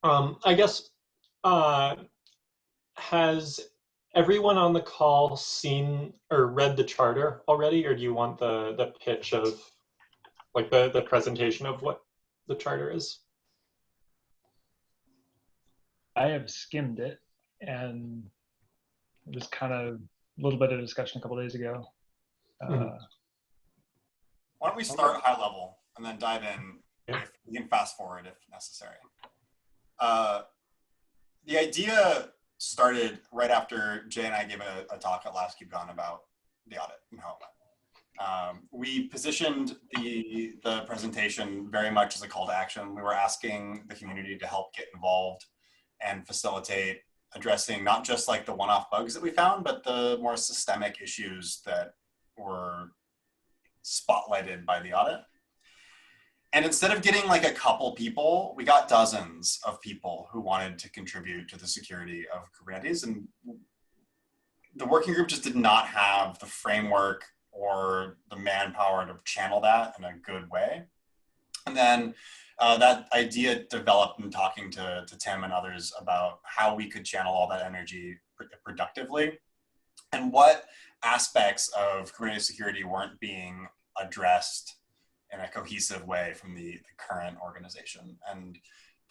I guess, has everyone on the call seen or read the charter already, or do you want the pitch of like the presentation of what the charter is? I have skimmed it, and it was kind of a little bit of discussion a couple days ago. Mhm. Why don't we start high level and then dive in? Yeah. If we can fast forward if necessary. The idea started right after Jay and I gave a talk at Last Keep Gone about the audit and how it went. We positioned the presentation very much as a call to action. We were asking the community to help get involved and facilitate addressing not just like the one-off bugs that we found, but the more systemic issues that were spotlighted by the audit. And instead of getting like a couple people, we got dozens of people who wanted to contribute to the security of Kubernetes. And the working group just did not have the framework or the manpower to channel that in a good way. And then that idea developed in talking to Tim and others about how we could channel all that energy productively and what aspects of Kubernetes security weren't being addressed in a cohesive way from the current organization. And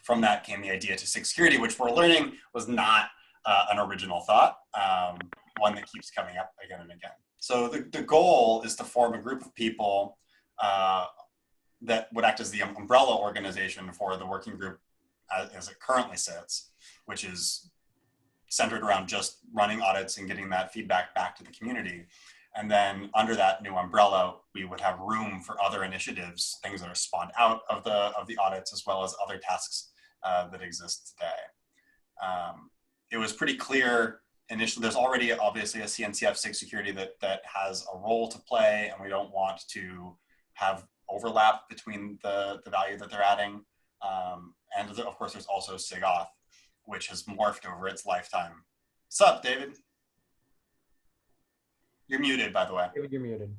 from that came the idea to SIG Security, which we're learning was not an original thought, one that keeps coming up again and again. So the goal is to form a group of people that would act as the umbrella organization for the working group as it currently sits, which is centered around just running audits and getting that feedback back to the community. And then under that new umbrella, we would have room for other initiatives, things that are spawned out of the audits, as well as other tasks that exist today. It was pretty clear initially, there's already obviously a CNCF SIG Security that has a role to play, and we don't want to have overlap between the value that they're adding. And of course, there's also sig-auth, which has morphed over its lifetime. Sup, David? You're muted, by the way. David, you're muted.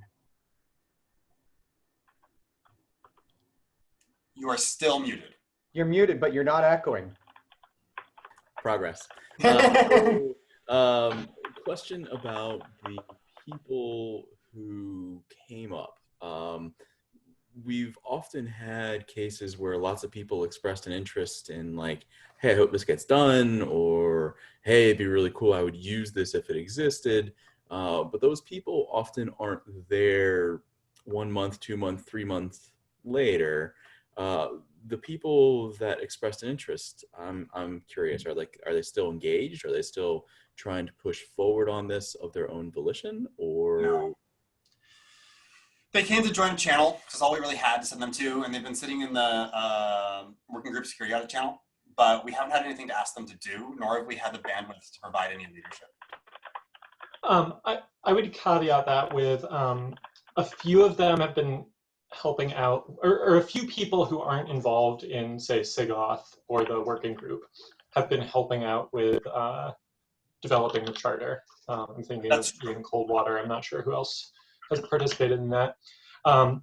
You are still muted. You're muted, but you're not echoing. Progress. Question about the people who came up. We've often had cases where lots of people expressed an interest in like, hey, I hope this gets done, or hey, it'd be really cool, I would use this if it existed. But those people often aren't there 1 month, 2 months, 3 months later. The people that expressed an interest, I'm curious, are they still engaged? Are they still trying to push forward on this of their own volition, or? No. They came to join a channel, because all we really had to send them to, and they've been sitting in the working group security audit channel, but we haven't had anything to ask them to do, nor have we had the bandwidth to provide any leadership. I would caveat that with a few of them have been helping out, or a few people who aren't involved in, say, sig-auth or the working group have been helping out with developing the charter. I'm thinking of Ian Coldwater. I'm not sure who else has participated in that. And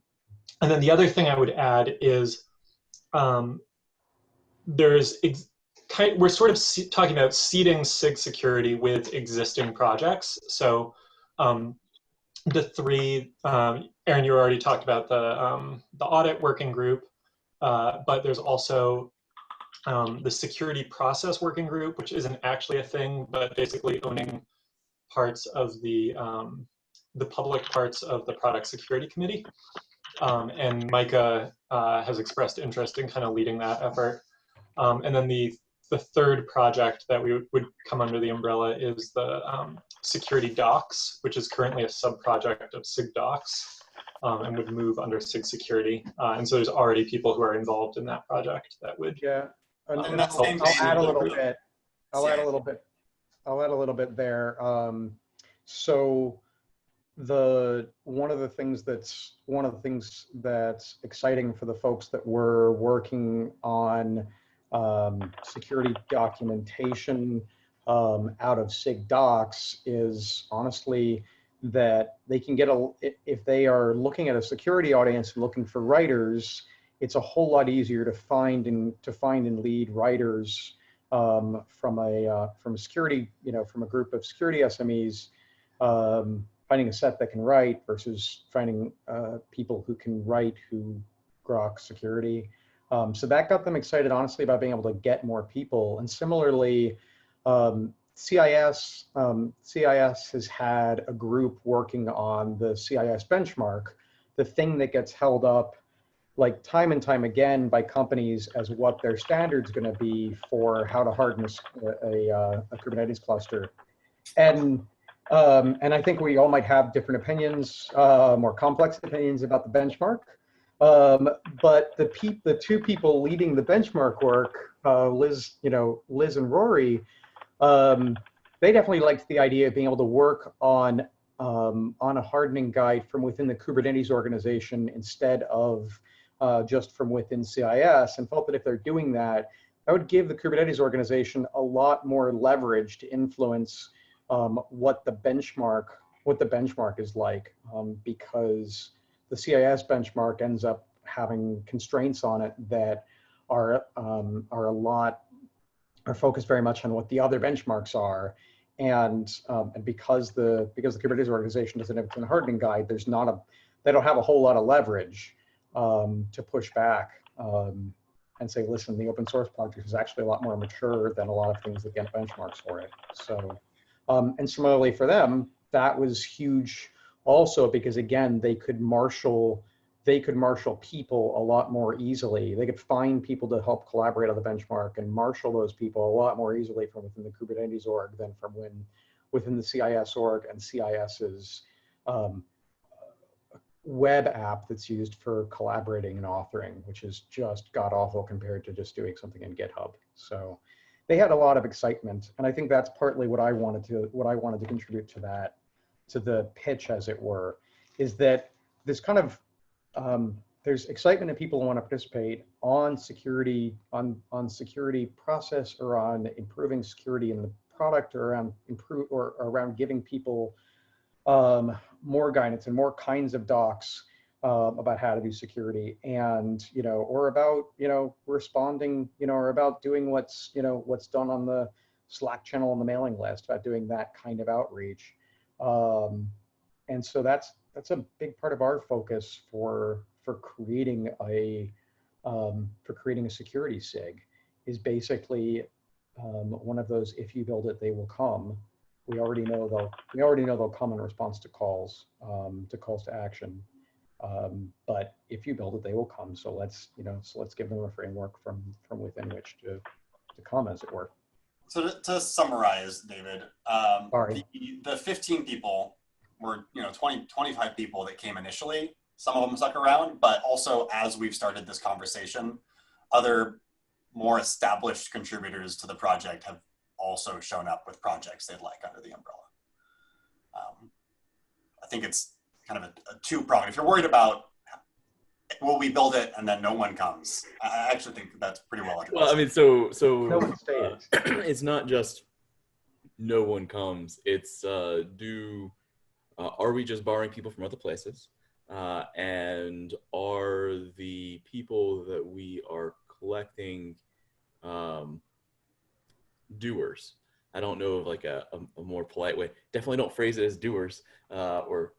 then the other thing I would add is we're sort of talking about seeding SIG security with existing projects. So the three, Aaron, you already talked about the audit working group, but there's also the security process working group, which isn't actually a thing, but basically owning parts of the public parts of the product security committee. And Micah has expressed interest in kind of leading that effort. And then the third project that we would come under the umbrella is the security docs, which is currently a sub-project of SIG docs, and would move under SIG Security. And so there's already people who are involved in that project that would. Yeah, and I'll add a little bit. I'll add a little bit there. So one of the things that's exciting for the folks that were working on security documentation out of SIG docs is honestly that they can get if they are looking at a security audience and looking for writers, it's a whole lot easier to find and lead writers from a security, from a group of security SMEs, finding a set that can write versus finding people who can write who grok security. So that got them excited, honestly, about being able to get more people. And similarly, CIS has had a group working on the CIS benchmark, the thing that gets held up like time and time again by companies as what their standard's going to be for how to harden a Kubernetes cluster. And I think we all might have different opinions, more complex opinions about the benchmark. But the two people leading the benchmark work, Liz and Rory, they definitely liked the idea of being able to work on a hardening guide from within the Kubernetes organization instead of just from within CIS, and felt that if they're doing that, that would give the Kubernetes organization a lot more leverage to influence what the benchmark is like, because the CIS benchmark ends up having constraints on it that are focused very much on what the other benchmarks are, and because the Kubernetes organization doesn't have its own hardening guide, they don't have a whole lot of leverage to push back and say, listen, the open source project is actually a lot more mature than a lot of things that get benchmarks for it. So, and similarly for them, that was huge also, because again, they could marshal people a lot more easily. They could find people to help collaborate on the benchmark and marshal those people a lot more easily from within the Kubernetes org than from within the CIS org and CIS's web app that's used for collaborating and authoring, which is just god awful compared to just doing something in GitHub. So they had a lot of excitement, and I think that's partly what I wanted to contribute to that, to the pitch, as it were, is that this kind of there's excitement and people who want to participate on security, on security process, or on improving security in the product, or around giving people more guidance and more kinds of docs about how to do security, and or about responding, or about doing what's done on the Slack channel on the mailing list, about doing that kind of outreach. And so that's a big part of our focus for creating a security SIG, is basically one of those, if you build it, they will come. We already know they'll come in response to calls to action. But if you build it, they will come. So let's give them a framework from within which to come, as it were. So to summarize, David, the 15 people were 20, 25 people that came initially. Some of them stuck around, but also as we've started this conversation, other more established contributors to the project have also shown up with projects they'd like under the umbrella. I think it's kind of a two-pronged. If you're worried about, will we build it and then no one comes, I actually think that's pretty well addressed. Well, I mean, so No one stays. It's not just no one comes. It's are we just borrowing people from other places? And are the people that we are collecting doers? I don't know of like a more polite way. Definitely don't phrase it as doers, or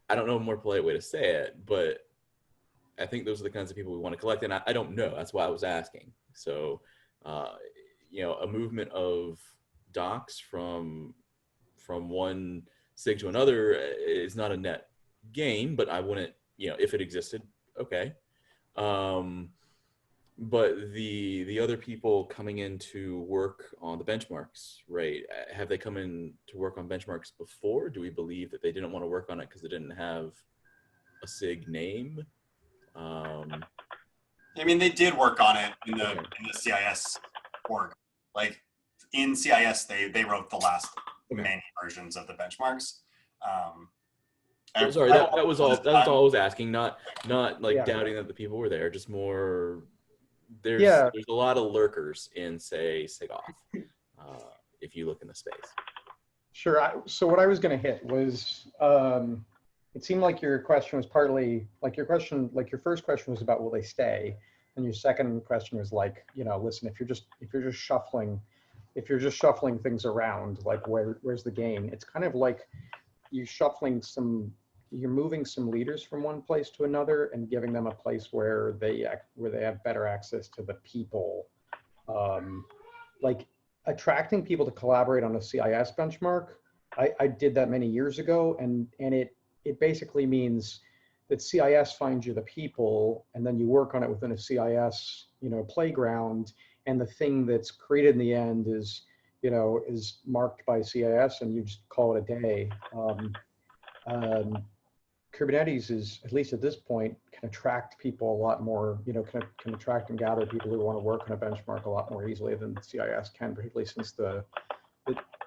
I don't know a more polite way to say it, but I think those are the kinds of people we want to collect, and I don't know. That's why I was asking. So, a movement of docs from one SIG to another is not a net gain, but I wouldn't, if it existed, okay. But the other people coming in to work on the benchmarks, right? Have they come in to work on benchmarks before? Do we believe that they didn't want to work on it because they didn't have a SIG name? I mean, they did work on it in the CIS org. Like in CIS, they wrote the last many versions of the benchmarks. Sorry, that was all I was asking. Not like doubting that the people were there. Just more. There's a lot of lurkers in, say, sig-auth, if you look in the space. Sure. So what I was going to hit was it seemed like your question was partly like your first question was about will they stay, and your second question was like, listen, if you're just shuffling things around, like where's the gain? It's kind of like you're moving some leaders from one place to another and giving them a place where they have better access to the people, like attracting people to collaborate on a CIS benchmark. I did that many years ago, and it basically means that CIS finds you the people, and then you work on it within a CIS, playground, and the thing that's created in the end is marked by CIS, and you just call it a day. Kubernetes is, at least at this point, can attract people a lot more, can attract and gather people who want to work on a benchmark a lot more easily than CIS can, particularly since the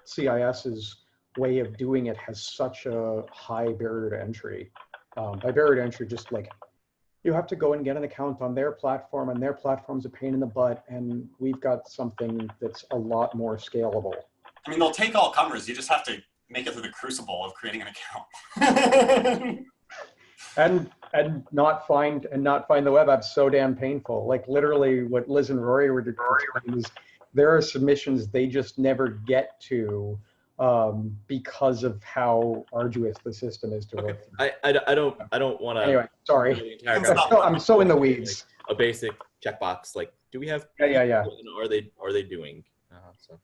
CIS's way of doing it has such a high barrier to entry. By barrier to entry, just like you have to go and get an account on their platform, and their platform's a pain in the butt, and we've got something that's a lot more scalable. I mean, they'll take all comers. You just have to make it through the crucible of creating an account. and not find the web app so damn painful. Like literally what Liz and Rory were describing is there are submissions they just never get to because of how arduous the system is to work through. I don't want to. Anyway, sorry. I'm so in the weeds. Like a basic checkbox, like, do we have? Yeah. Are they doing? So.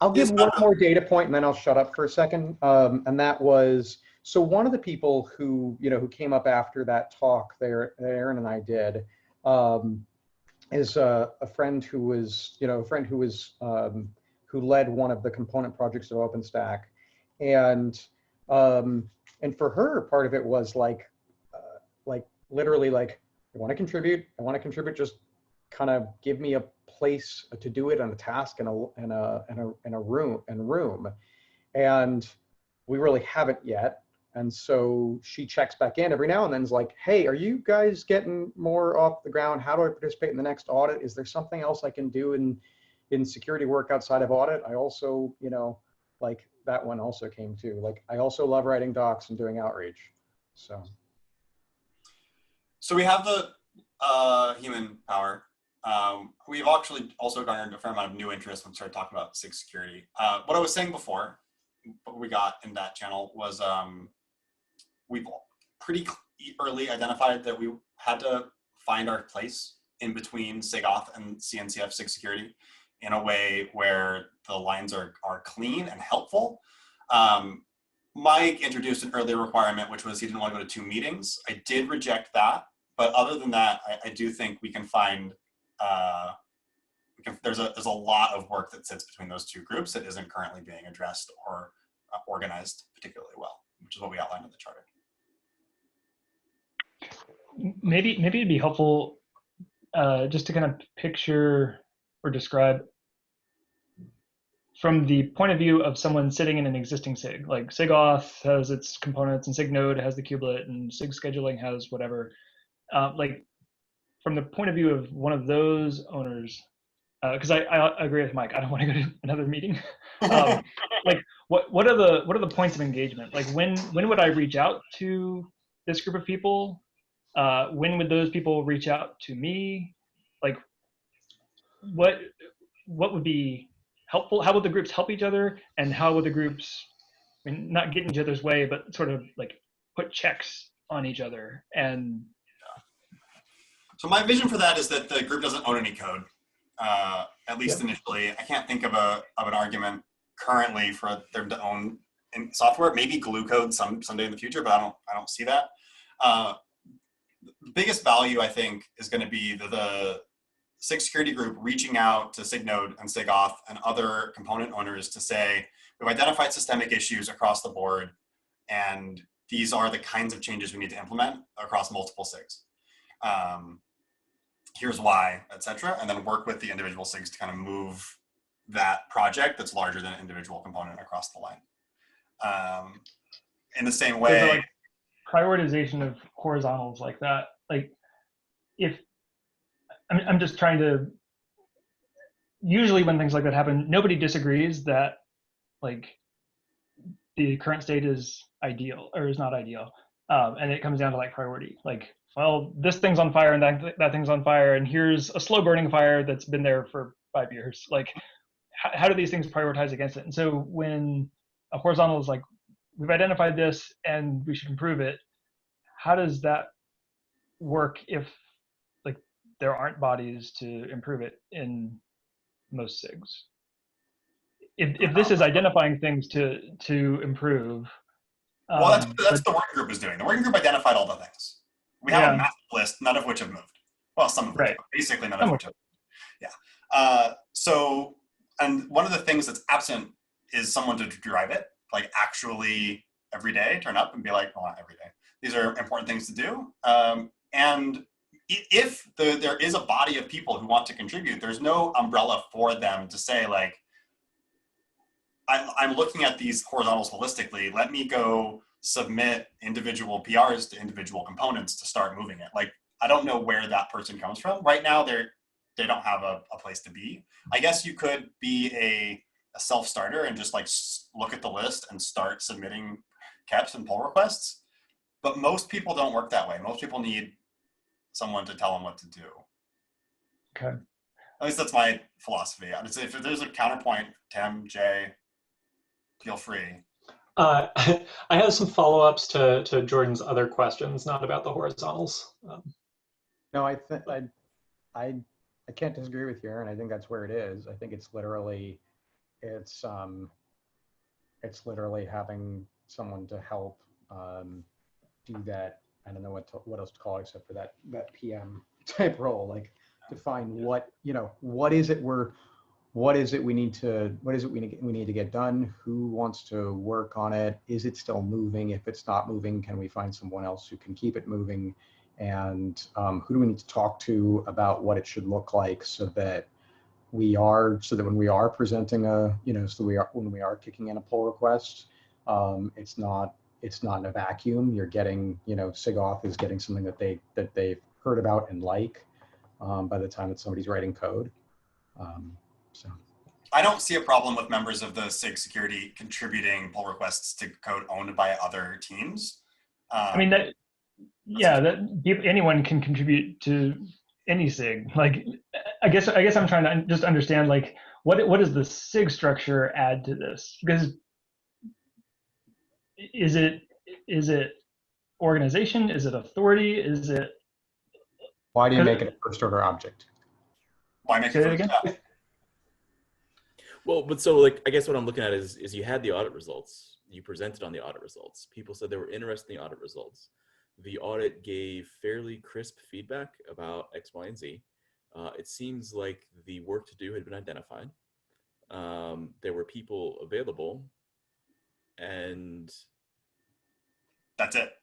I'll give one more data point, and then I'll shut up for a second. And that was, so one of the people who came up after that talk there, that Aaron and I did, is a friend who was, who led one of the component projects of OpenStack, and for her, part of it was like literally like, I want to contribute, just kind of give me a place to do it, and a task, and a room, and we really haven't yet. And so she checks back in every now and then, is like, hey, are you guys getting more off the ground? How do I participate in the next audit? Is there something else I can do in security work outside of audit? I also, like that one also came too. Like, I also love writing docs and doing outreach. So we have the human power. We've actually also garnered a fair amount of new interest when we started talking about SIG security. What I was saying before, what we got in that channel was we've pretty early identified that we had to find our place in between sig-auth and CNCF SIG security in a way where the lines are clean and helpful. Mike introduced an earlier requirement, which was he didn't want to go to 2 meetings. I did reject that, but other than that, I do think we can find there's a lot of work that sits between those 2 groups that isn't currently being addressed or organized particularly well, which is what we outlined in the charter. Maybe it'd be helpful just to kind of picture or describe from the point of view of someone sitting in an existing SIG. Like sig-auth has its components, and sig-node has the kubelet, and sig scheduling has whatever. Like from the point of view of one of those owners, because I agree with Mike, I don't want to go to another meeting. Like what are the points of engagement? Like when would I reach out to this group of people? When would those people reach out to me? Like what would be helpful? How would the groups help each other? And how would the groups, I mean, not get in each other's way, but sort of like put checks on each other? And so my vision for that is that the group doesn't own any code, at least initially. I can't think of an argument currently for them to own software. Maybe glue code someday in the future, but I don't see that. The biggest value, I think, is going to be the SIG security group reaching out to SIG-node and sig-auth and other component owners to say, we've identified systemic issues across the board, and these are the kinds of changes we need to implement across multiple SIGs. Here's why, et cetera, and then work with the individual SIGs to kind of move that project that's larger than an individual component across the line. In the same way, like prioritization of horizontals like that. Like if I'm just trying to, usually when things like that happen, nobody disagrees that like the current state is ideal or is not ideal. And it comes down to like priority. Like, well, this thing's on fire and that thing's on fire, and here's a slow burning fire that's been there for 5 years. Like, how do these things prioritize against it? And so when a horizontal is like, we've identified this and we should improve it, how does that work if like there aren't bodies to improve it in most SIGs? If this is identifying things to improve. Well, that's what the working group is doing. The working group identified all the things. We have a massive list, none of which have moved. Well, some of which, but basically none of which have moved. Yeah. So, and one of the things that's absent is someone to drive it, like actually every day turn up and be like, well, not every day. These are important things to do. And if there is a body of people who want to contribute, there's no umbrella for them to say like, I'm looking at these horizontals holistically. Let me go submit individual PRs to individual components to start moving it. Like, I don't know where that person comes from. Right now, they don't have a place to be. I guess you could be a self-starter and just like look at the list and start submitting KEPs and pull requests. But most people don't work that way. Most people need someone to tell them what to do. Okay. At least that's my philosophy. If there's a counterpoint, Tim, Jay, feel free. I have some follow-ups to Jordan's other questions, not about the horizontals. No, I can't disagree with you, Aaron. I think that's where it is. I think it's literally having someone to help do that. I don't know what else to call it except for that PM type role, like define what is it we need to get done, who wants to work on it, is it still moving, if it's not moving, can we find someone else who can keep it moving, and who do we need to talk to about what it should look like so that when we are presenting when we are kicking in a pull request, it's not in a vacuum. You're getting, sig-auth is getting something that they've heard about and like by the time that somebody's writing code. So I don't see a problem with members of the SIG Security contributing pull requests to code owned by other teams. I mean, anyone can contribute to any SIG. Like, I guess I'm trying to just understand, like, what does the SIG structure add to this? Because is it organization? Is it authority? Is it? Why do you make it a first order object? Why make it again? Well, but so like, I guess what I'm looking at is you had the audit results. You presented on the audit results. People said they were interested in the audit results. The audit gave fairly crisp feedback about X, Y, and Z. It seems like the work to do had been identified. There were people available, and that's it.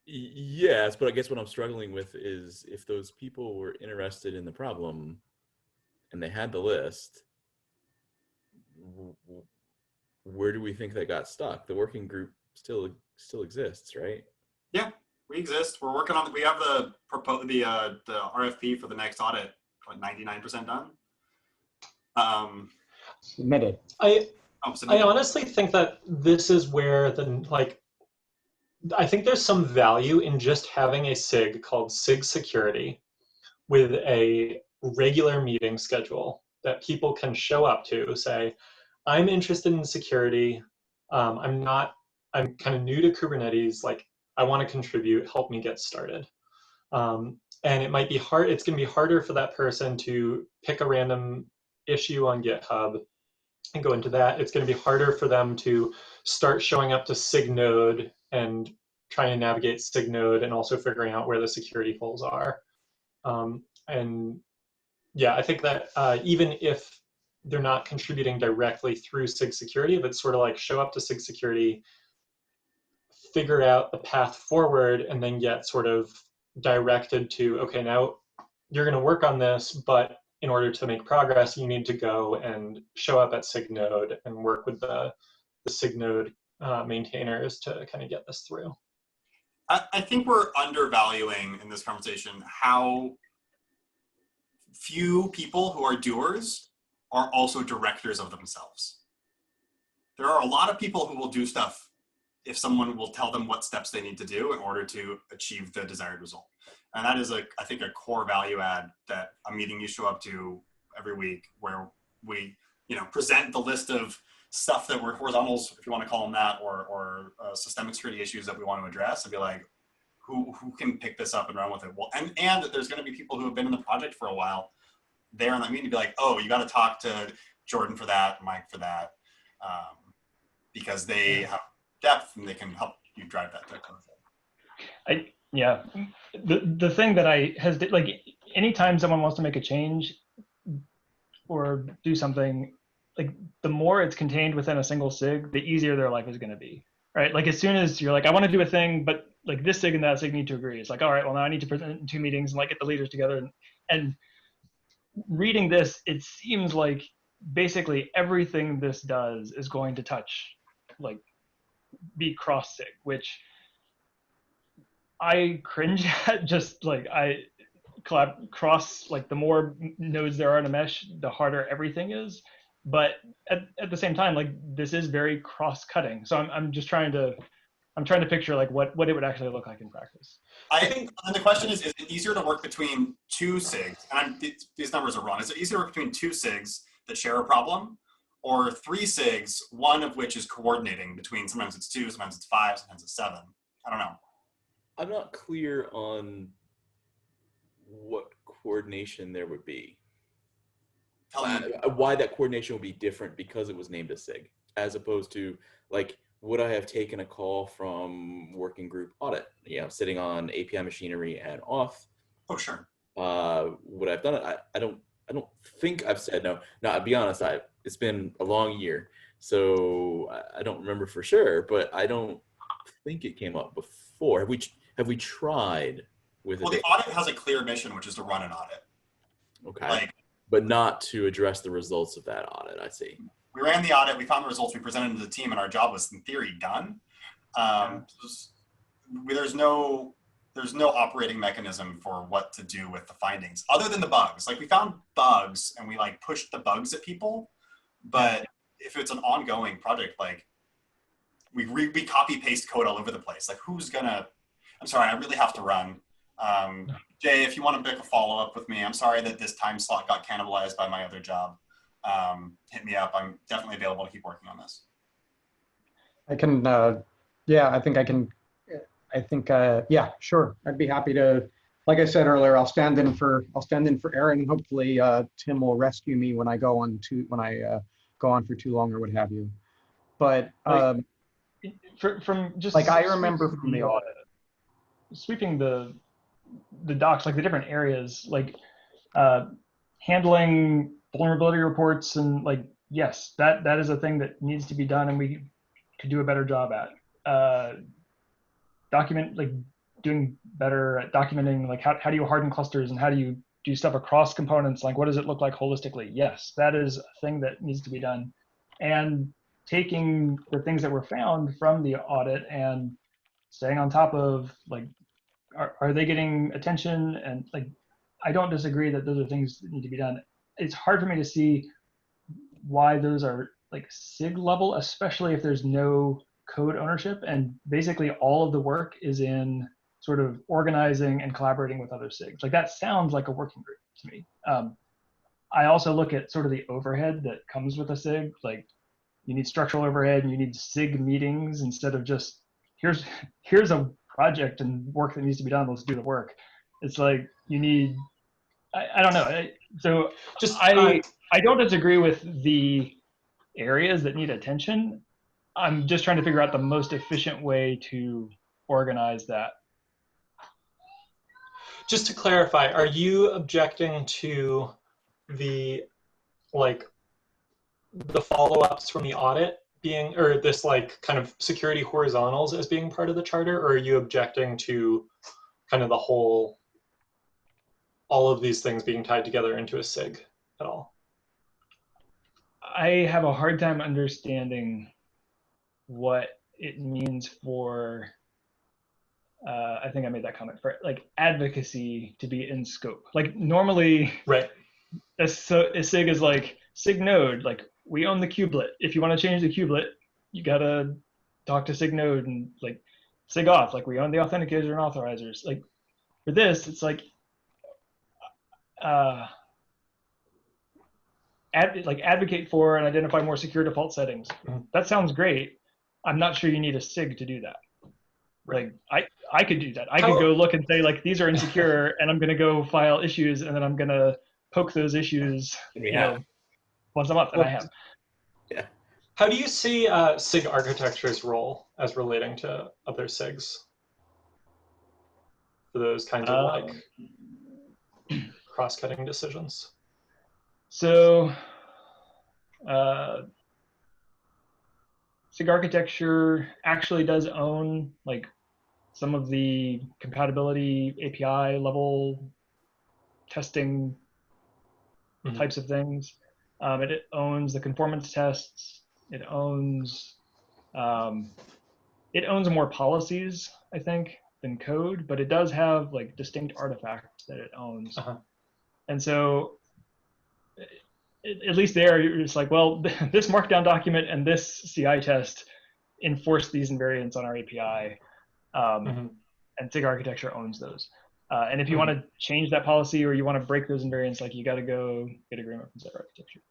Yes, but I guess what I'm struggling with is if those people were interested in the problem and they had the list, where do we think they got stuck? The working group still exists, right? Yeah, we exist. We're working on. We have the RFP for the next audit, like 99% done. Submitted. I honestly think that this is where I think there's some value in just having a SIG called SIG Security with a regular meeting schedule that people can show up to, say, I'm interested in security. I'm kind of new to Kubernetes. Like, I want to contribute, help me get started. And it might be hard. It's going to be harder for that person to pick a random issue on GitHub and go into that. It's going to be harder for them to start showing up to SIG-node and trying to navigate SIG-node and also figuring out where the security holes are. And yeah, I think that even if they're not contributing directly through SIG Security, but sort of like show up to SIG Security, figure out the path forward, and then get sort of directed to, okay, now you're going to work on this, but in order to make progress, you need to go and show up at SIG-node and work with the SIG-node maintainers to kind of get this through. I think we're undervaluing in this conversation how few people who are doers are also directors of themselves. There are a lot of people who will do stuff if someone will tell them what steps they need to do in order to achieve the desired result. And that is, I think, a core value add that a meeting you show up to every week, where we, present the list of stuff that we're horizontals, if you want to call them that, or systemic security issues that we want to address, and be like, who can pick this up and run with it? Well, and there's going to be people who have been in the project for a while there in that meeting to be like, oh, you got to talk to Jordan for that, Mike for that, because they have depth and they can help you drive that type of thing. Yeah, the thing that I hesitate, like anytime someone wants to make a change or do something, like the more it's contained within a single SIG, the easier their life is going to be, right? Like as soon as you're like, I want to do a thing, but like this SIG and that SIG need to agree. It's like, all right, well now I need to present in 2 meetings and like get the leaders together. And reading this, it seems like basically everything this does is going to touch, like be cross SIG, which I cringe at. Just like cross, like the more nodes there are in a mesh, the harder everything is. But at the same time, like this is very cross-cutting. So I'm trying to picture like what it would actually look like in practice. I think, and the question is it easier to work between 2 SIGs? And these numbers are wrong. Is it easier to work between 2 SIGs that share a problem, or 3 SIGs, one of which is coordinating between, sometimes it's 2, sometimes it's 5, sometimes it's 7? I don't know. I'm not clear on what coordination there would be. Why that coordination would be different because it was named a SIG, as opposed to like, would I have taken a call from working group audit, sitting on API machinery and auth? Oh, sure. Would I have done it? I don't think I've said no. Now, I'll be honest, it's been a long year, so I don't remember for sure, but I don't think it came up before. Have we tried with it? Well, the audit has a clear mission, which is to run an audit. Okay. But not to address the results of that audit, I see. We ran the audit, we found the results, we presented to the team, and our job was in theory done. There's no operating mechanism for what to do with the findings other than the bugs. Like we found bugs and we like pushed the bugs at people, but if it's an ongoing project, like we copy paste code all over the place. Like who's gonna, I'm sorry, I really have to run. Jay, if you want to book a follow-up with me, I'm sorry that this time slot got cannibalized by my other job. Hit me up. I'm definitely available to keep working on this. I can, yeah, sure. I'd be happy to, like I said earlier, I'll stand in for Aaron. Hopefully Tim will rescue me when I go on for too long or what have you. But from just like I remember from the audit, sweeping the docs, like the different areas, like handling vulnerability reports, and like, yes, that is a thing that needs to be done and we could do a better job at. Doing better at documenting, like how do you harden clusters and how do you do stuff across components? Like what does it look like holistically? Yes, that is a thing that needs to be done. And taking the things that were found from the audit and staying on top of, like, are they getting attention? And like, I don't disagree that those are things that need to be done. It's hard for me to see why those are like SIG level, especially if there's no code ownership and basically all of the work is in sort of organizing and collaborating with other SIGs. Like that sounds like a working group to me. I also look at sort of the overhead that comes with a SIG. Like you need structural overhead and you need SIG meetings instead of just here's a project and work that needs to be done, let's do the work. It's like you need, I don't know. So just I don't disagree with the areas that need attention. I'm just trying to figure out the most efficient way to organize that. Just to clarify, are you objecting to the follow-ups from the audit being, or this like kind of security horizontals as being part of the charter, or are you objecting to kind of the whole, all of these things being tied together into a SIG at all? I have a hard time understanding what it means for, I think I made that comment, for like advocacy to be in scope. Like normally, right, a SIG is like SIG node, like we own the kubelet. If you want to change the kubelet, you gotta talk to sig node and like sig-auth, like we own the authenticators and authorizers. Like for this, it's like advocate for and identify more secure default settings. That sounds great. I'm not sure you need a SIG to do that. Like I could do that. I could go look and say like these are insecure, and I'm gonna go file issues, and then I'm gonna poke those issues, you know, once a month, and I have. Yeah. How do you see SIG architecture's role as relating to other SIGs for those kinds of like cross-cutting decisions? So SIG architecture actually does own like some of the compatibility API level testing types of things. It owns the conformance tests. It owns more policies, I think, than code, but it does have like distinct artifacts that it owns. And so at least there, you're just like, well, this markdown document and this CI test enforce these invariants on our API. And SIG architecture owns those. And if you want to change that policy or you want to break those invariants, like you got to go get agreement from SIG architecture.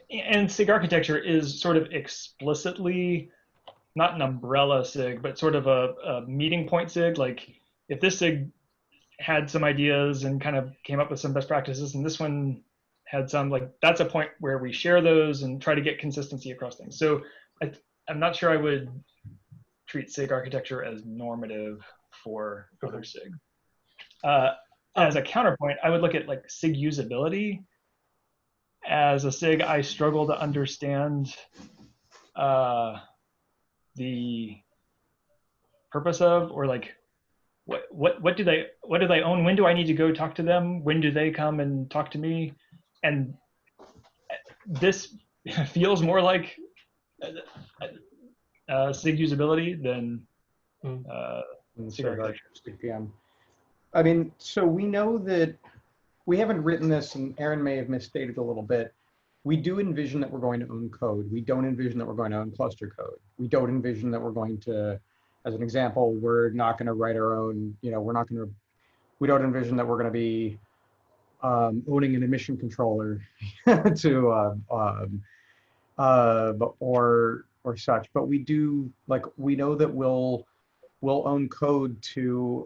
And SIG architecture is sort of explicitly not an umbrella SIG, but sort of a meeting point SIG. Like if this SIG had some ideas and kind of came up with some best practices, and this one had some, like that's a point where we share those and try to get consistency across things. So I'm not sure I would treat SIG architecture as normative for other SIG. As a counterpoint, I would look at like SIG usability. As a SIG, I struggle to understand the purpose of, or like what do they own? When do I need to go talk to them? When do they come and talk to me? And this feels more like SIG usability than SIG architecture. PM. I mean, so we know that we haven't written this, and Aaron may have misstated a little bit. We do envision that we're going to own code. We don't envision that we're going to own cluster code. We don't envision that we're going to, as an example, we're not going to write our own, you know, we don't envision that we're going to be owning an emission controller or such. But we do, like, we know that we'll own code to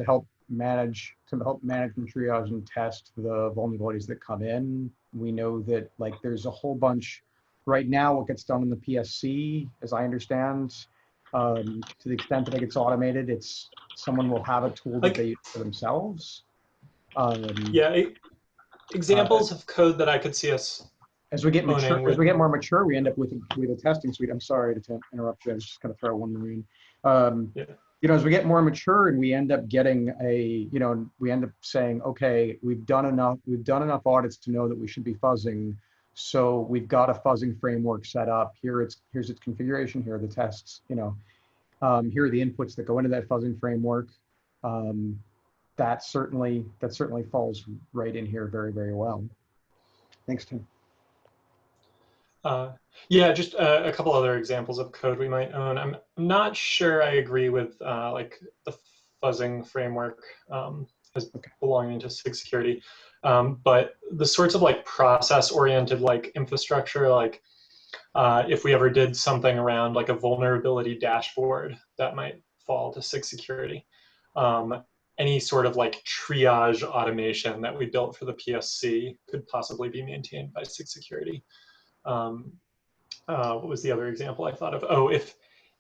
help manage and triage and test the vulnerabilities that come in. We know that like there's a whole bunch right now. What gets done in the PSC, as I understand, to the extent that it gets automated, it's someone will have a tool that they use for themselves. Examples of code that I could see us as we get mature, as we get more mature, we end up with a testing suite. I'm sorry to interrupt you. I was just going to throw one more in. You know, as we get more mature and we end up getting we end up saying, okay, we've done enough audits to know that we should be fuzzing. So we've got a fuzzing framework set up. Here's its configuration. Here are the tests. You know, here are the inputs that go into that fuzzing framework. That certainly falls right in here very, very well. Thanks, Tim. Just a couple other examples of code we might own. I'm not sure I agree with like the fuzzing framework as belonging to SIG Security, but the sorts of like process-oriented like infrastructure, like if we ever did something around like a vulnerability dashboard, that might fall to SIG Security. Any sort of like triage automation that we built for the PSC could possibly be maintained by SIG Security. What was the other example I thought of? Oh,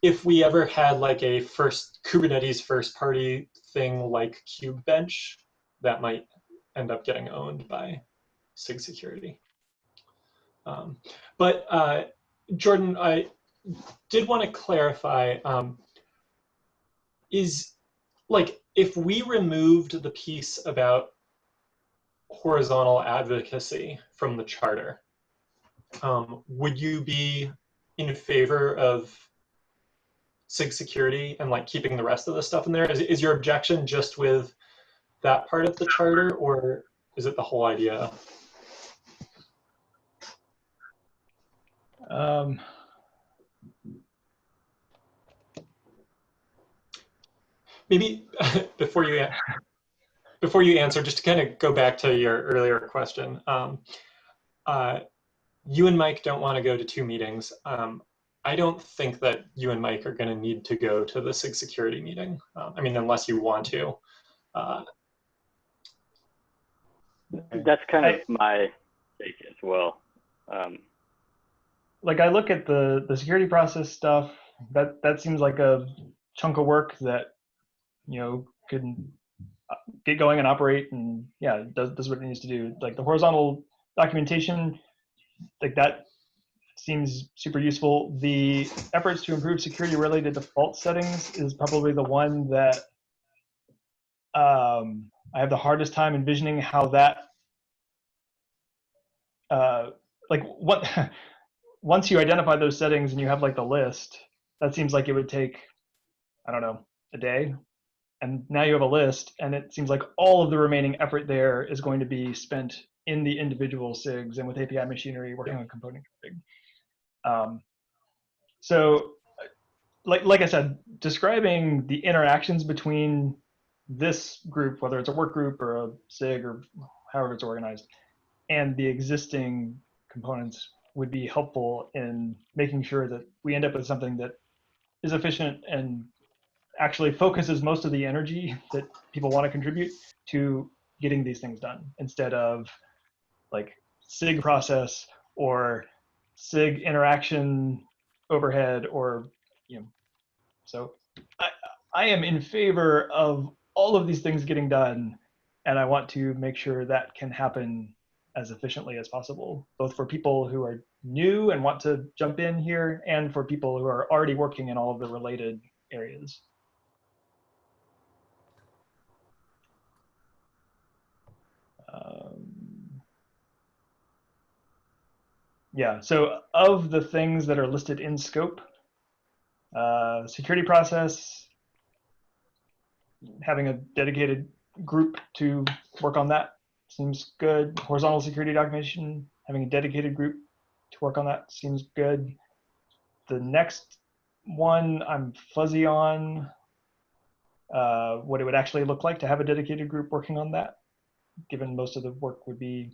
if we ever had like a Kubernetes first party thing like KubeBench, that might end up getting owned by SIG Security. But Jordan, I did want to clarify, is like if we removed the piece about horizontal advocacy from the charter, would you be in favor of SIG Security and like keeping the rest of the stuff in there? Is your objection just with that part of the charter, or is it the whole idea? Maybe before you answer, just to kind of go back to your earlier question, you and Mike don't want to go to 2 meetings. I don't think that you and Mike are going to need to go to the SIG Security meeting. I mean, unless you want to. That's kind of my take as well. Like I look at the security process stuff, that seems like a chunk of work that, you know, can get going and operate, and yeah, does what it needs to do. Like the horizontal documentation, like that seems super useful. The efforts to improve security related default settings is probably the one that I have the hardest time envisioning how that like what once you identify those settings and you have like the list, that seems like it would take, I don't know, a day. And now you have a list, and it seems like all of the remaining effort there is going to be spent in the individual SIGs and with API machinery working on component config. So like I said, describing the interactions between this group, whether it's a work group or a SIG or however it's organized, and the existing components would be helpful in making sure that we end up with something that is efficient and actually focuses most of the energy that people want to contribute to getting these things done, instead of like SIG process or SIG interaction overhead, or, you know. So I am in favor of all of these things getting done, and I want to make sure that can happen as efficiently as possible, both for people who are new and want to jump in here, and for people who are already working in all of the related areas. Yeah, so of the things that are listed in scope, security process, having a dedicated group to work on that seems good. Horizontal security documentation, having a dedicated group to work on that seems good. The next one I'm fuzzy on what it would actually look like to have a dedicated group working on that, given most of the work would be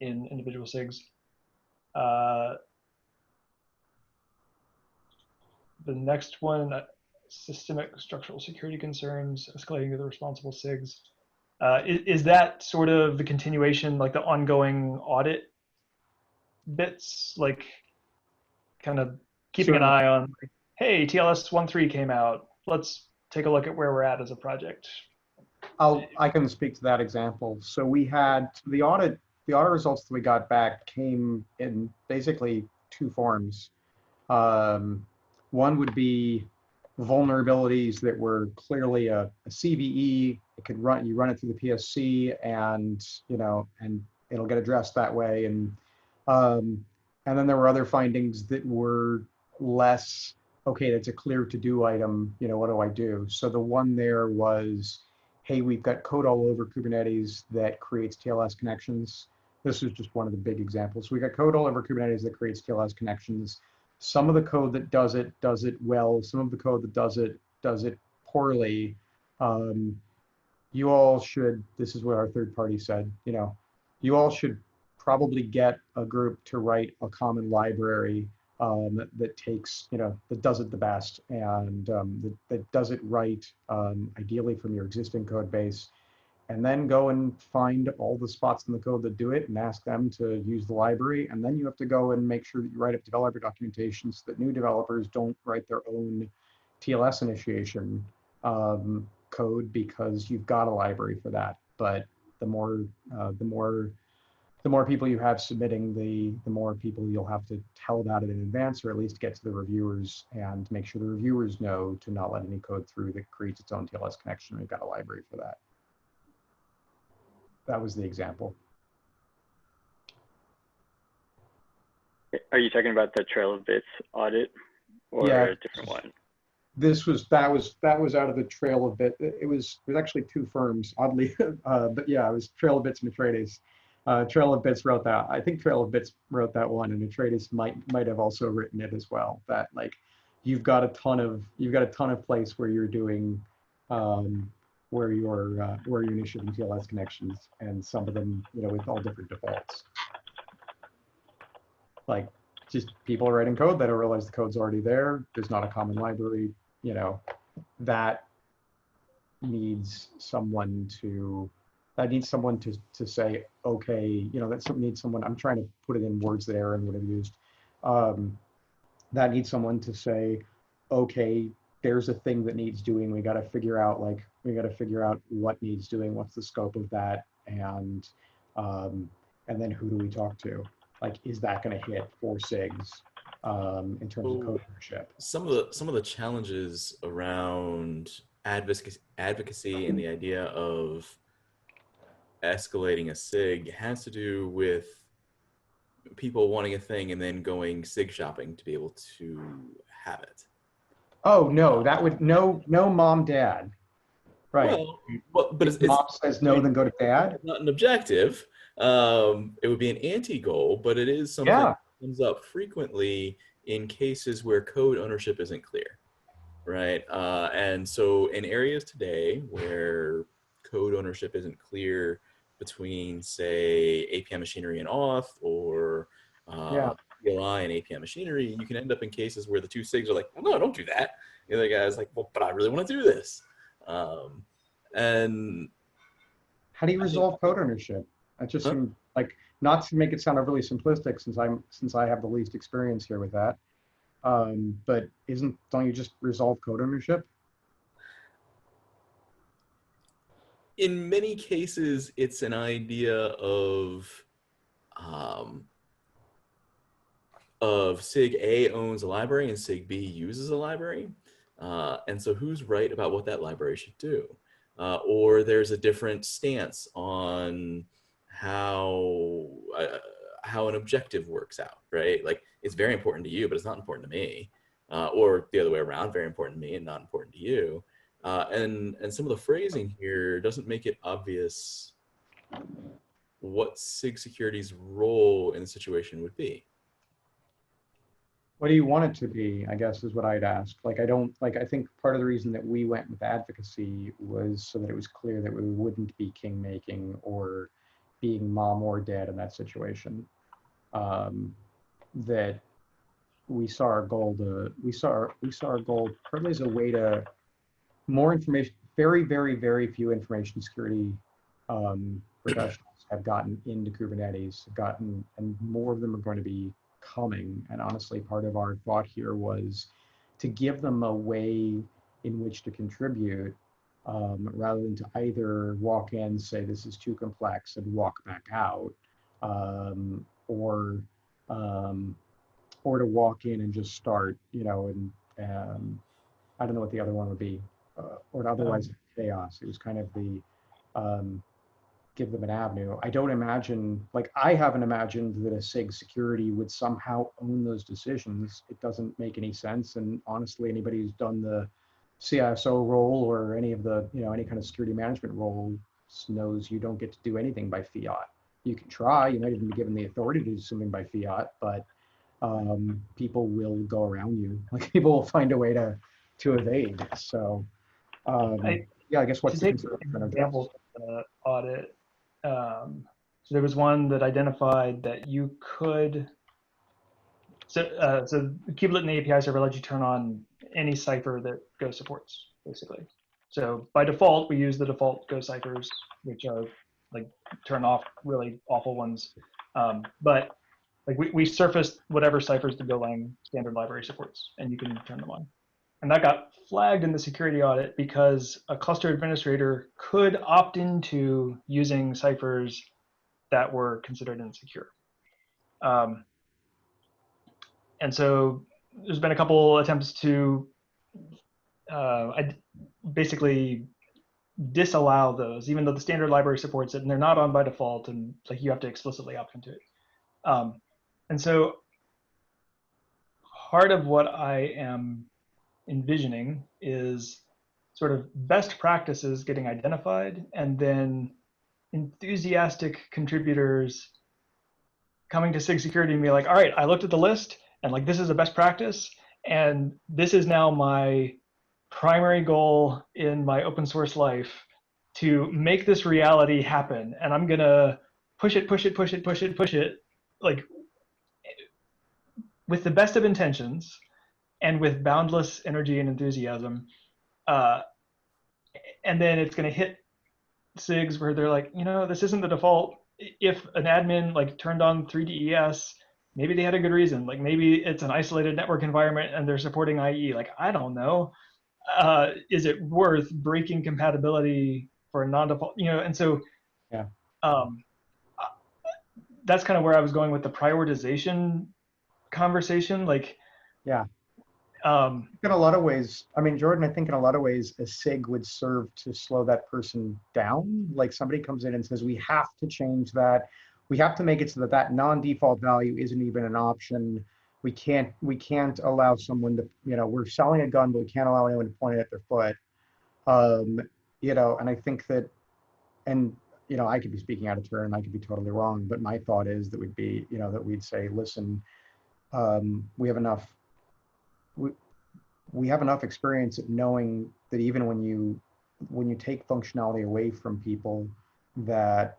in individual SIGs. The next one, systemic structural security concerns, escalating to the responsible SIGs. Is that sort of the continuation, like the ongoing audit bits, like kind of keeping an eye on, like, hey, TLS 1.3 came out, let's take a look at where we're at as a project? I can speak to that example. So we had the audit results that we got back came in basically 2 forms. One would be vulnerabilities that were clearly a CVE. It could run, you run it through the PSC, and and it'll get addressed that way. And then there were other findings that were less, okay, that's a clear to-do item, what do I do? So the one there was, hey, we've got code all over Kubernetes that creates TLS connections. This is just one of the big examples. So we got code all over Kubernetes that creates TLS connections. Some of the code that does it well. Some of the code that does it poorly. You all should, this is what our third party said, you all should probably get a group to write a common library that takes, that does it the best, and that does it right, ideally from your existing code base, and then go and find all the spots in the code that do it and ask them to use the library. And then you have to go and make sure that you write up developer documentation so that new developers don't write their own TLS initiation code, because you've got a library for that. But the more people you have submitting, the more people you'll have to tell about it in advance, or at least get to the reviewers and make sure the reviewers know to not let any code through that creates its own TLS connection. We've got a library for that. That was the example. Are you talking about the Trail of Bits audit, or a different one? That was out of the Trail of Bits. It was actually 2 firms, oddly, but yeah, it was Trail of Bits and Atreides. Trail of Bits wrote that. I think Trail of Bits wrote that one, and Atreides might have also written it as well. That like you've got a ton of place where you're doing where your initiative and TLS connections, and some of them, you know, with all different defaults. Like just people are writing code, they don't realize the code's already there. There's not a common library, you know, that needs someone to say, okay, you know, that needs someone, I'm trying to put it in words that Aaron would have used. That needs someone to say, okay, there's a thing that needs doing. We got to figure out what needs doing, what's the scope of that, and then who do we talk to? Like, is that going to hit for SIGs in terms of code ownership? Some of the challenges around advocacy and the idea of escalating a SIG has to do with people wanting a thing and then going SIG shopping to be able to have it. Oh no, that would no mom dad, right? Well, but it's, mom says no, then go to dad. It's not an objective. It would be an anti-goal, but it is something that comes up frequently in cases where code ownership isn't clear, right? And so in areas today where code ownership isn't clear between, say, API machinery and auth, or CLI and API machinery, you can end up in cases where the two SIGs are like, well, no, don't do that. The other guy's like, well, but I really want to do this. And how do you resolve code ownership? That just seemed like, not to make it sound overly simplistic, since I have the least experience here with that. But don't you just resolve code ownership? In many cases, it's an idea of SIG A owns a library and SIG B uses a library. And so who's right about what that library should do? Or there's a different stance on how an objective works out, right? Like, it's very important to you, but it's not important to me. Or the other way around, very important to me and not important to you. And some of the phrasing here doesn't make it obvious what SIG Security's role in the situation would be. What do you want it to be, I guess, is what I'd ask. Like, I think part of the reason that we went with advocacy was so that it was clear that we wouldn't be king making or being mom or dad in that situation. That we saw our goal partly as a way to more information. Very, very, very few information security professionals have gotten into Kubernetes, and more of them are going to be coming. And honestly, part of our thought here was to give them a way in which to contribute, rather than to either walk in, say this is too complex, and walk back out, or to walk in and just start, you know, and I don't know what the other one would be, or to otherwise chaos. It was kind of the give them an avenue. I don't imagine, like, I haven't imagined that a SIG Security would somehow own those decisions. It doesn't make any sense. And honestly, anybody who's done the CISO role or any of the, you know, any kind of security management role knows you don't get to do anything by fiat. You can try, you might even be given the authority to do something by fiat, but people will go around you. Like, people will find a way to evade. So I guess what's the example of the audit? So there was one that identified that you could, so Kubelet and the API server lets you turn on any cipher that Go supports, basically. So by default, we use the default Go ciphers, which are like turn off really awful ones. But like we surfaced whatever ciphers the Golang standard library supports, and you can turn them on. And that got flagged in the security audit because a cluster administrator could opt into using ciphers that were considered insecure. And so there's been a couple attempts to basically disallow those, even though the standard library supports it, and they're not on by default, and like you have to explicitly opt into it. And so part of what I am envisioning is sort of best practices getting identified, and then enthusiastic contributors coming to SIG Security and be like, all right, I looked at the list and like, this is a best practice. And this is now my primary goal in my open source life to make this reality happen. And I'm going to push it, like with the best of intentions and with boundless energy and enthusiasm. And then it's going to hit SIGs where they're like, you know, this isn't the default. If an admin like turned on 3DES, maybe they had a good reason. Like maybe it's an isolated network environment and they're supporting IE. Like, I don't know. Is it worth breaking compatibility for a non-default? You know, and so Yeah. That's kind of where I was going with the prioritization conversation. Like, Yeah. in a lot of ways, I mean, Jordan, I think in a lot of ways, a SIG would serve to slow that person down. Like somebody comes in and says, we have to change that. We have to make it so that that non-default value isn't even an option. We can't allow someone to, you know, we're selling a gun, but we can't allow anyone to point it at their foot. You know, and I think that, and, you know, I could be speaking out of turn, I could be totally wrong, but my thought is that we'd be, you know, that we'd say, listen, we have enough experience at knowing that even when you take functionality away from people, that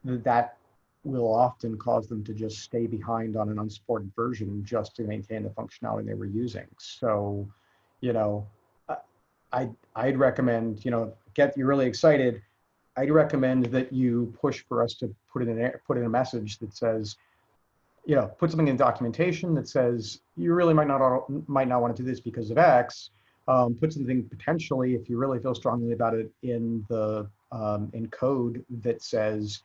that will often cause them to just stay behind on an unsupported version just to maintain the functionality they were using. So, you know, I'd recommend, you know, you're really excited. I'd recommend that you push for us to put in a message that says, you know, put something in documentation that says you really might not want to do this because of X. Put something potentially, if you really feel strongly about it, in the in code that says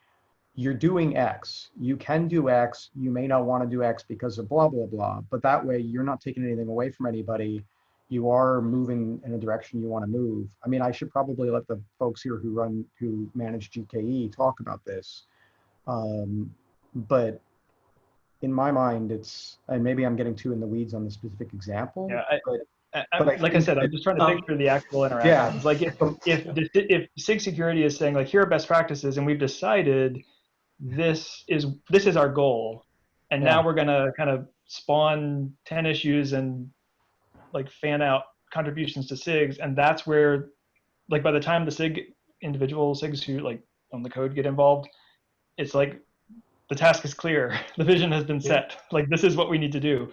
you're doing X. You can do X. You may not want to do X because of blah blah blah. But that way, you're not taking anything away from anybody. You are moving in a direction you want to move. I mean, I should probably let the folks here who manage GKE talk about this, but in my mind, it's, and maybe I'm getting too in the weeds on the specific example. Yeah, but like I said, I'm just trying to picture the actual interactions. Yeah. Like if SIG Security is saying like, here are best practices, and we've decided this is our goal, and now we're gonna kind of spawn 10 issues and like fan out contributions to SIGs, and that's where, like, by the time the SIG individual SIGs who like own the code get involved, it's like the task is clear, the vision has been set. Like, this is what we need to do.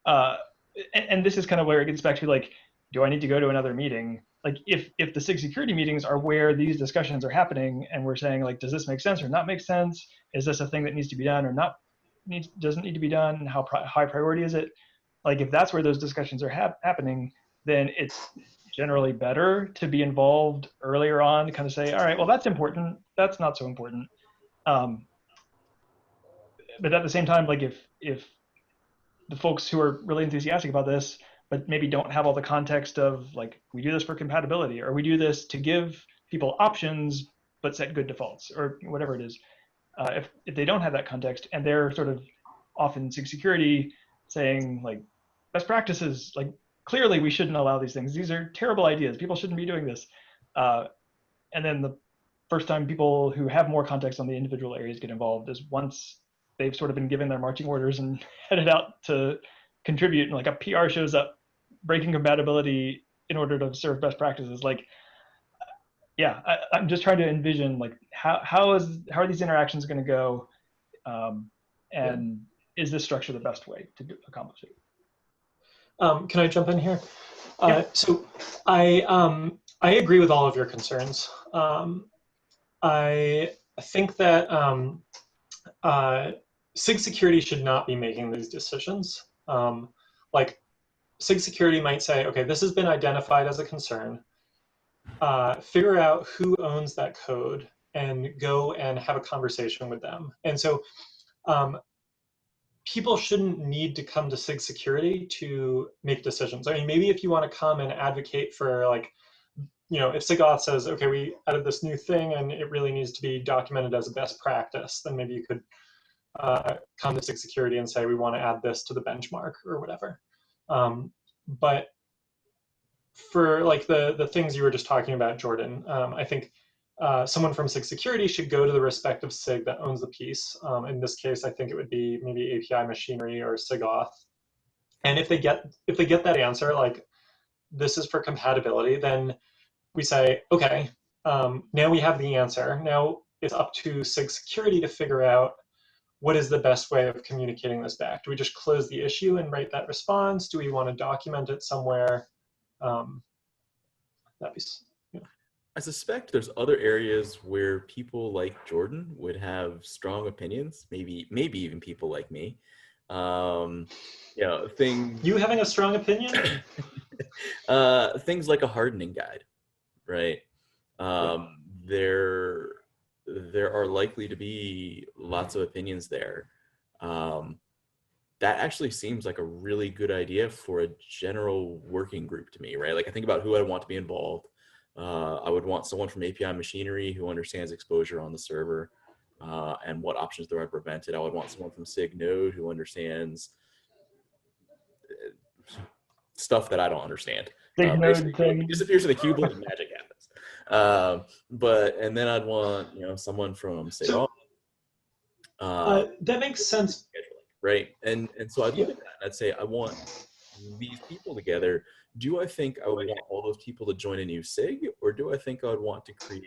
And this is kind of where it gets back to like, do I need to go to another meeting? Like if the SIG security meetings are where these discussions are happening and we're saying like, does this make sense or not make sense? Is this a thing that needs to be done or not doesn't need to be done? How high priority is it? Like if that's where those discussions are happening, then it's generally better to be involved earlier on to kind of say, all right, well, that's important. That's not so important. But at the same time, like if the folks who are really enthusiastic about this, but maybe don't have all the context of like, we do this for compatibility, or we do this to give people options, but set good defaults, or whatever it is. If they don't have that context and they're sort of often SIG security saying like, best practices, like clearly we shouldn't allow these things. These are terrible ideas. People shouldn't be doing this. And then the first time people who have more context on the individual areas get involved is once they've sort of been given their marching orders and headed out to contribute, and like a PR shows up breaking compatibility in order to serve best practices. Like, yeah, I'm just trying to envision like how are these interactions going to go, and is this structure the best way to accomplish it? Can I jump in here? So I agree with all of your concerns. I think that SIG Security should not be making these decisions. Like SIG Security might say, okay, this has been identified as a concern. Figure out who owns that code and go and have a conversation with them. And so people shouldn't need to come to SIG Security to make decisions. I mean, maybe if you want to come and advocate for like, you know, if sig-auth says, okay, we added this new thing and it really needs to be documented as a best practice, then maybe you could come to SIG Security and say, we want to add this to the benchmark or whatever. But for like the things you were just talking about, Jordan, I think someone from SIG Security should go to the respective SIG that owns the piece. In this case, I think it would be maybe API machinery or sig-auth. And if they get that answer, like this is for compatibility, then we say, okay, now we have the answer. Now it's up to SIG Security to figure out what is the best way of communicating this back. Do we just close the issue and write that response? Do we want to document it somewhere? That'd be, yeah. I suspect there's other areas where people like Jordan would have strong opinions, maybe even people like me. You know, You having a strong opinion? Things like a hardening guide, right? There are likely to be lots of opinions there. That actually seems like a really good idea for a general working group to me, right? Like I think about who I want to be involved. I would want someone from API machinery who understands exposure on the server and what options there are to prevent it. I would want someone from SIG node who understands stuff that I don't understand. It disappears in the kubelet and magic happens. And then I'd want, you know, someone from sig-auth. That makes sense. Right. And so I'd look at that and I'd say, I want these people together. Do I think I would want all those people to join a new SIG, or do I think I would want to create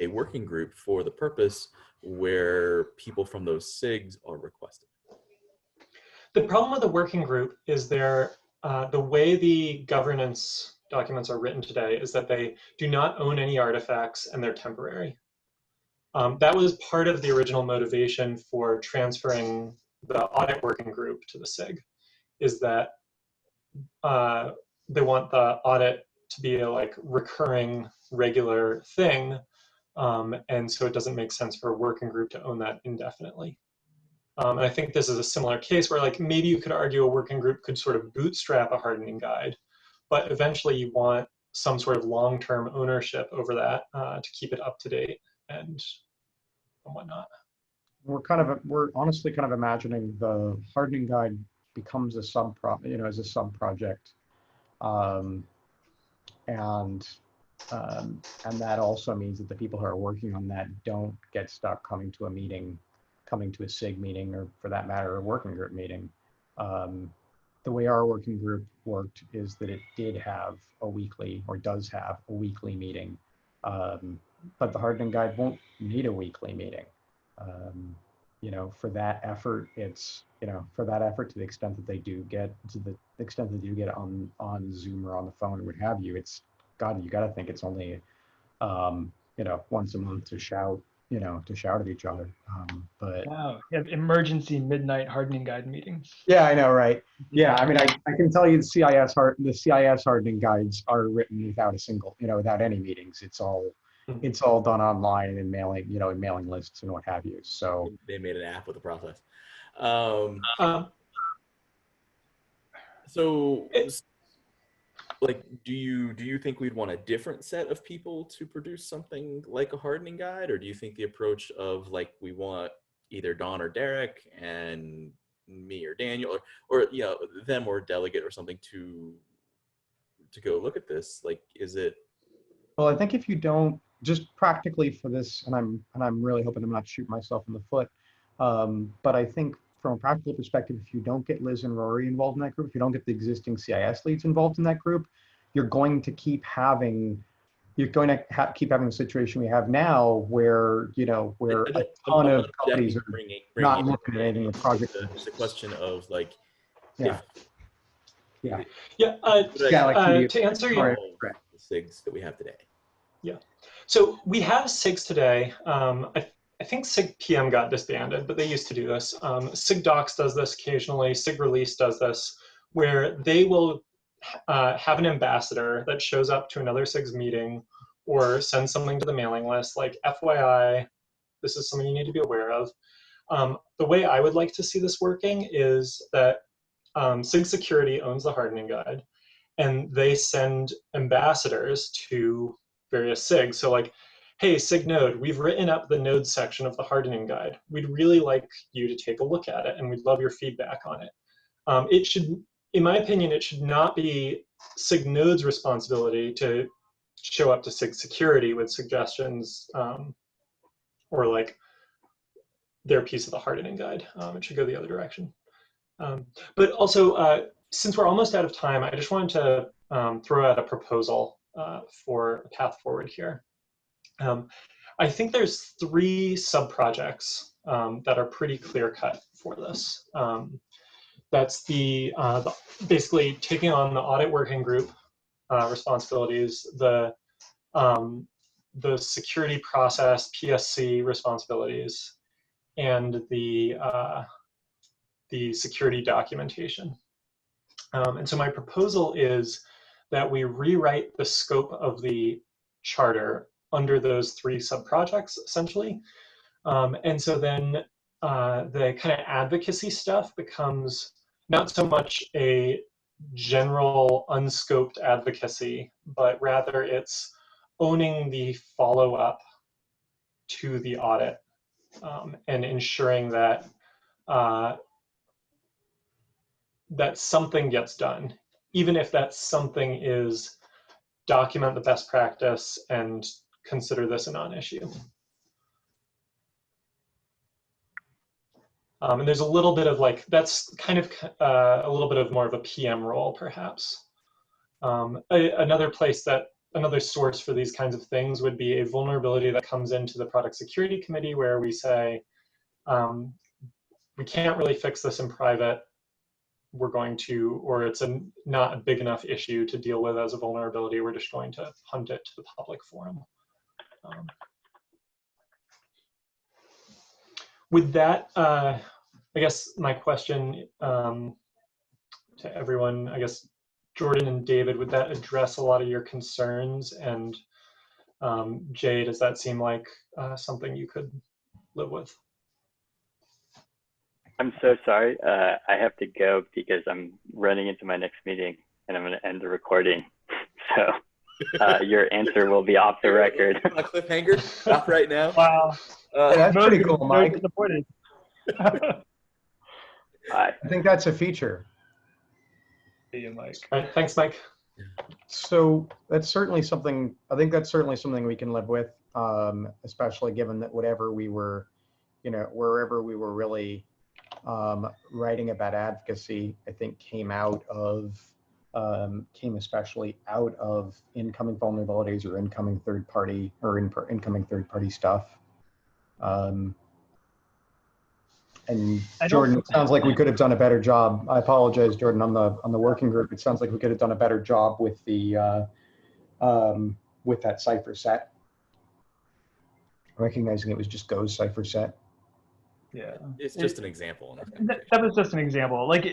a working group for the purpose where people from those SIGs are requested? The problem with the working group is the way the governance documents are written today is that they do not own any artifacts and they're temporary. That was part of the original motivation for transferring the audit working group to the SIG, is that they want the audit to be a like recurring, regular thing, and so it doesn't make sense for a working group to own that indefinitely. And I think this is a similar case where like maybe you could argue a working group could sort of bootstrap a hardening guide, but eventually you want some sort of long-term ownership over that to keep it up to date and whatnot. We're honestly kind of imagining the hardening guide becomes a sub-project, and that also means that the people who are working on that don't get stuck coming to a SIG meeting, or for that matter, a working group meeting. The way our working group worked is that it did have a weekly, or does have a weekly meeting, but the hardening guide won't need a weekly meeting. You know, for that effort, to the extent that they do get, on Zoom or on the phone or what have you, you got to think it's only, once a month to shout at each other. But wow, you have emergency midnight hardening guide meetings. Yeah, I know, right? Yeah, I mean, I can tell you the CIS hardening guides are written without any meetings. It's all done online and in mailing lists and what have you. So they made an app with the process. Like, do you think we'd want a different set of people to produce something like a hardening guide, or do you think the approach of like we want either Don or Derek and me or Daniel or them or a delegate or something to go look at this? Like, is it? Well, I think if you don't, just practically for this, and I'm really hoping I'm not shooting myself in the foot, but I think from a practical perspective, if you don't get Liz and Rory involved in that group, if you don't get the existing CIS leads involved in that group, you're going to keep having the situation we have now, where a ton of companies are not looking at anything in the project. It's a question of like, to answer your the SIGs that we have today. Yeah, so we have SIGs today. I think SIG PM got disbanded, but they used to do this. SIG Docs does this occasionally. SIG Release does this, where they will have an ambassador that shows up to another SIG's meeting or send something to the mailing list, like FYI, this is something you need to be aware of. The way I would like to see this working is that SIG Security owns the hardening guide, and they send ambassadors to various SIGs. So like, hey, SIG node, we've written up the node section of the hardening guide. We'd really like you to take a look at it, and we'd love your feedback on it. It should, in my opinion, it should not be SIG node's responsibility to show up to SIG Security with suggestions or like their piece of the hardening guide. It should go the other direction. But also, since we're almost out of time, I just wanted to throw out a proposal for a path forward here. I think there's 3 sub-projects that are pretty clear-cut for this. That's the basically taking on the audit working group responsibilities, the security process PSC responsibilities, and the security documentation. And so my proposal is that we rewrite the scope of the charter under those 3 sub-projects, essentially. And so then the kind of advocacy stuff becomes not so much a general unscoped advocacy, but rather it's owning the follow-up to the audit and ensuring that that something gets done, even if that something is document the best practice and consider this a non-issue. And there's a little bit of like, that's kind of a little bit of more of a PM role, perhaps. Another source for these kinds of things would be a vulnerability that comes into the product security committee where we say, we can't really fix this in private. We're going to, or it's not a big enough issue to deal with as a vulnerability. We're just going to hunt it to the public forum. With that, I guess my question to everyone, I guess, Jordan and David, would that address a lot of your concerns? And Jay, does that seem like something you could live with? I'm so sorry. I have to go because I'm running into my next meeting and I'm going to end the recording. So your answer will be off the record. A cliffhanger? Stop right now. Wow. That's pretty cool, Mike. Disappointed. Bye. I think that's a feature. See you, Mike. All right, thanks, Mike. So that's certainly something, I think that's certainly something we can live with, especially given that whatever we were, wherever we were really writing about advocacy, I think came especially out of incoming vulnerabilities or incoming third-party stuff. And Jordan, it sounds like we could have done a better job. I apologize, Jordan, on the working group. It sounds like we could have done a better job with the with that cipher set, recognizing it was just Go's cipher set. Yeah, it's just an example. That was just an example. Like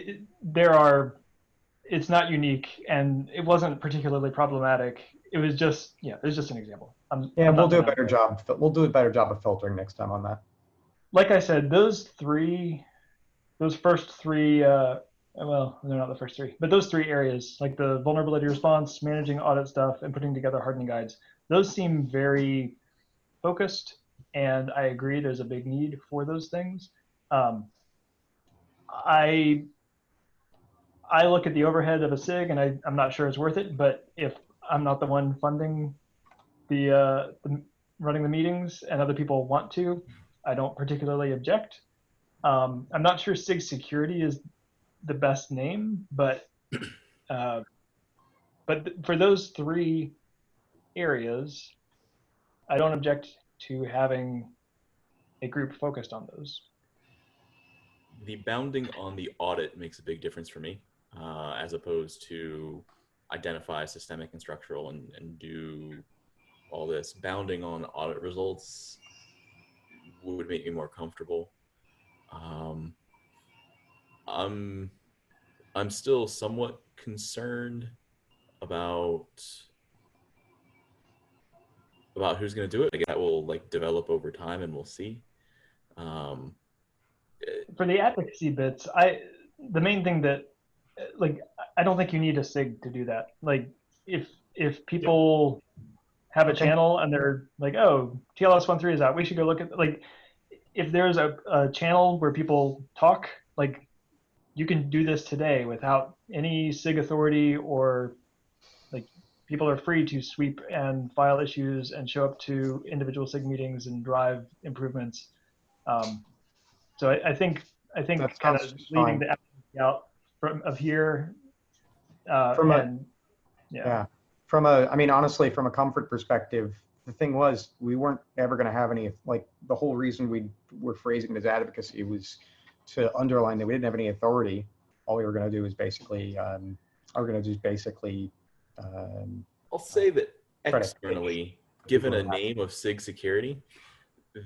it's not unique, and it wasn't particularly problematic. It was just, it was just an example. We'll do a better job. We'll do a better job of filtering next time on that. Like I said, those first 3, well, they're not the first 3, but those 3 areas, like the vulnerability response, managing audit stuff, and putting together hardening guides, those seem very focused, and I agree there's a big need for those things. I look at the overhead of a SIG, and I'm not sure it's worth it, but if I'm not the one funding the running the meetings and other people want to, I don't particularly object. I'm not sure SIG Security is the best name, but for those 3 areas, I don't object to having a group focused on those. The bounding on the audit makes a big difference for me, as opposed to identify systemic and structural and do all this. Bounding on audit results would make me more comfortable. I'm still somewhat concerned about who's going to do it. I guess that will develop over time, and we'll see. For the advocacy bits, the main thing that I don't think you need a SIG to do that. Like if people have a channel and they're like, oh, TLS 1.3 is out, we should go look at, if there's a channel where people talk, you can do this today without any SIG authority or people are free to sweep and file issues and show up to individual SIG meetings and drive improvements. So I think That kind sounds of just leaving fine. the efficacy out of here. From and Yeah. I mean, honestly, from a comfort perspective, the thing was, we weren't ever going to have any, like, the whole reason we were phrasing it as advocacy was to underline that we didn't have any authority. All we were going to do is basically, I'll say that try to- externally, given a name of SIG Security,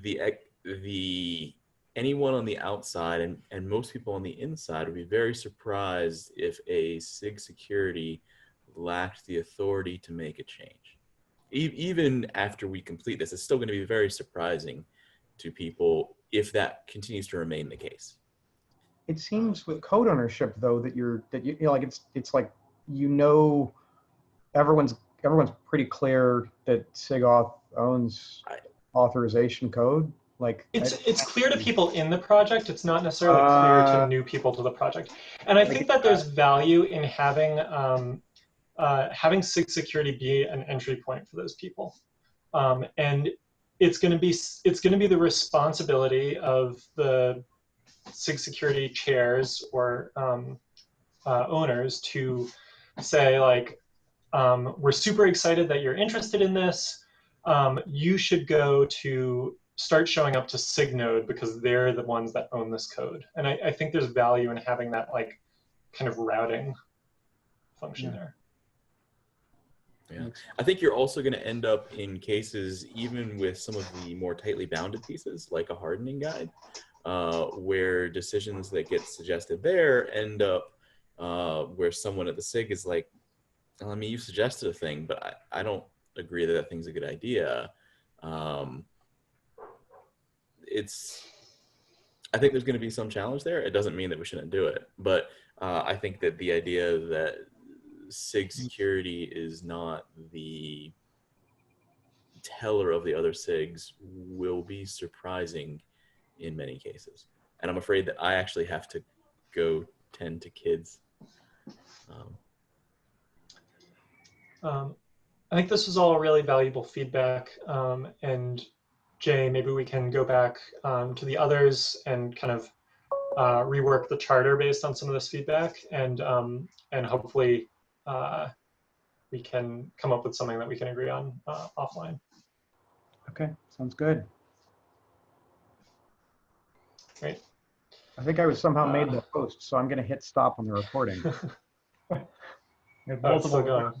the anyone on the outside and most people on the inside would be very surprised if a SIG Security lacked the authority to make a change. Even after we complete this, it's still going to be very surprising to people if that continues to remain the case. It seems with code ownership, though, that you know, like it's like, you know, everyone's pretty clear that sig-auth owns authorization code. Like, it's clear to people in the project. It's not necessarily clear to new people to the project. And I think that there's value in having having SIG Security be an entry point for those people. And it's going to be the responsibility of the SIG Security chairs or owners to say, like, we're super excited that you're interested in this. You should go to start showing up to SIG node because they're the ones that own this code. And I think there's value in having that, like, kind of routing function there. Yeah, I think you're also going to end up in cases, even with some of the more tightly bounded pieces, like a hardening guide, where decisions that get suggested there end up where someone at the SIG is like, well, I mean, you suggested a thing, but I don't agree that that thing's a good idea. I think there's going to be some challenge there. It doesn't mean that we shouldn't do it, but I think that the idea that SIG Security is not the teller of the other SIGs will be surprising in many cases. And I'm afraid that I actually have to go tend to kids. I think this was all really valuable feedback. And Jay, maybe we can go back to the others and kind of rework the charter based on some of this feedback, and hopefully we can come up with something that we can agree on offline. Okay, sounds good. Great. I think I was somehow made the host, so I'm going to hit stop on the recording. We have Oh, it's still multiple going.